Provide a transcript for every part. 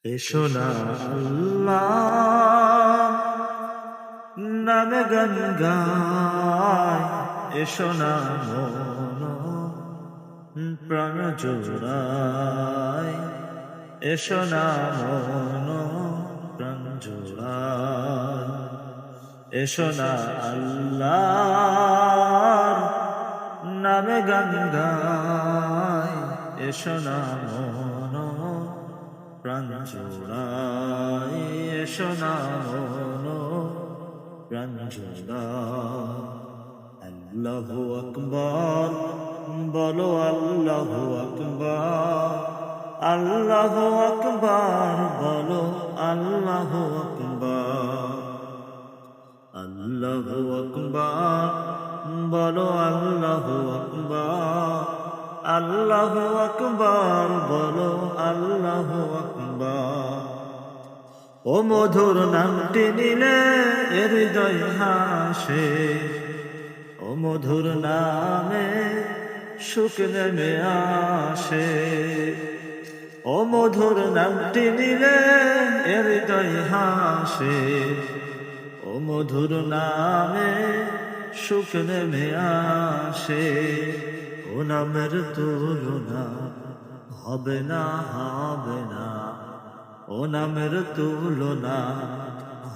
এসো না আল্লাহ নামে গান গায়, এসো না মন প্রাণ জোড়ায়, এসো না মন প্রাণ জোড়ায়, এসো না আল্লাহ নামে গান গায়, এসো না মন প্রাণ জোড়ায়, এসো না মন প্রাণ জোড়ায়। আল্লাহু আকবার বলো, আল্লাহু আকবার, আল্লাহু আকবার বলো, আল্লাহু আকবার, আল্লাহু আকবার বলো, আল্লাহু আকবার, আল্লাহু আকবার বলো, আল্লাহু আকবার। ও মধুর নামটি নিলে হৃদয় হাসে, ও মধুর নামে সুখ নেমে আসে, ও মধুর নামটি নিলে হৃদয় হাসে, ও মধুর নামে সুখ নেমে আসে। ও নামের তুলনা হবে না, হবে না, ও নামের তুলনা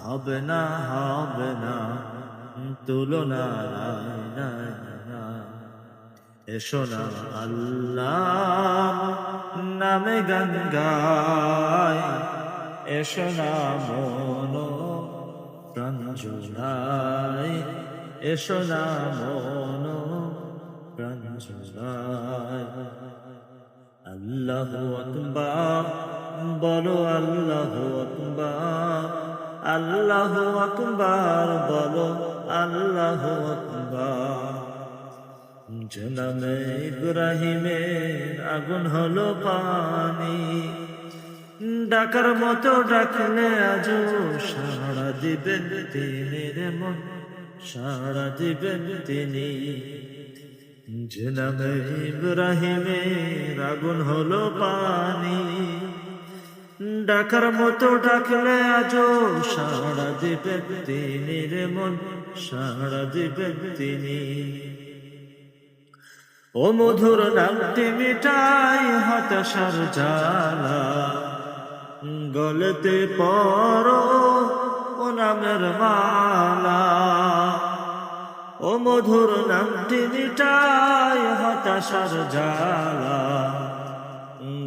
হবে না, হবে না, তুলনা নাই, নাই, নাই। এসো না আল্লাহ নামে গান গায়, এসো না মন প্রাণ জোড়ায়, এসো না মন প্রাণ জোড়ায়। আল্লাহু আকবার বলো, আল্লাহু আকবার, আল্লাহু আকবার বলো, আল্লাহু আকবার। জনাবে ইব্রাহিমের আগুন হলো পানি, ডাকার মতো ডাকলে আজও সাড়া দিবেন তিনি রে মন, সাড়া দিবেন তিনি। জনাবে ইব্রাহিমের আগুন হলো পানি, ডাকার মতো ডাকলে আজও সাড়া দিবেন তিনি রে মন, সাড়া দিবেন তিনি। ও মধুর নামটি মিটাই হতাশার জ্বালা, গলতে পরো ও নামের মালা। ও মধুর নামটি মিটাই হতাশার জ্বালা,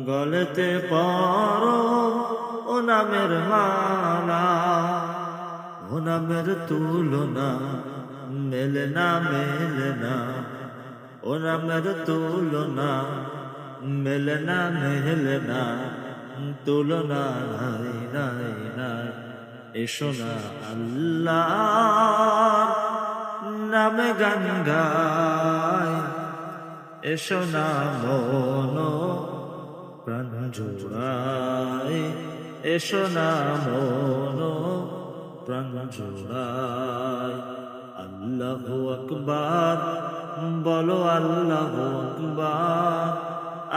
গলতে পরো ও নামের মালা। ও নামের তুলনা মেলে না, মেলে না, ও নামের তুলনা মেলে না, মেলে না, তুলনা নাই, নাই, নাই। এসো না আল্লাহ নামে গান গায়, এসো না মন প্রাণ জোড়ায়, এসো না মন প্রাণ জোড়ায়। আল্লাহু আকবার বলো, আল্লাহু আকবার,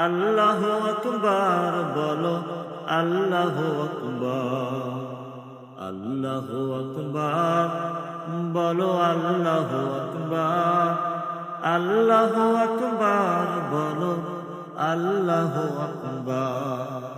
আল্লাহু আকবার বলো, আল্লাহু আকবার, আল্লাহু আকবার বলো, আল্লাহু আকবার, আল্লাহু আকবার বলো, আল্লাহু আকবার।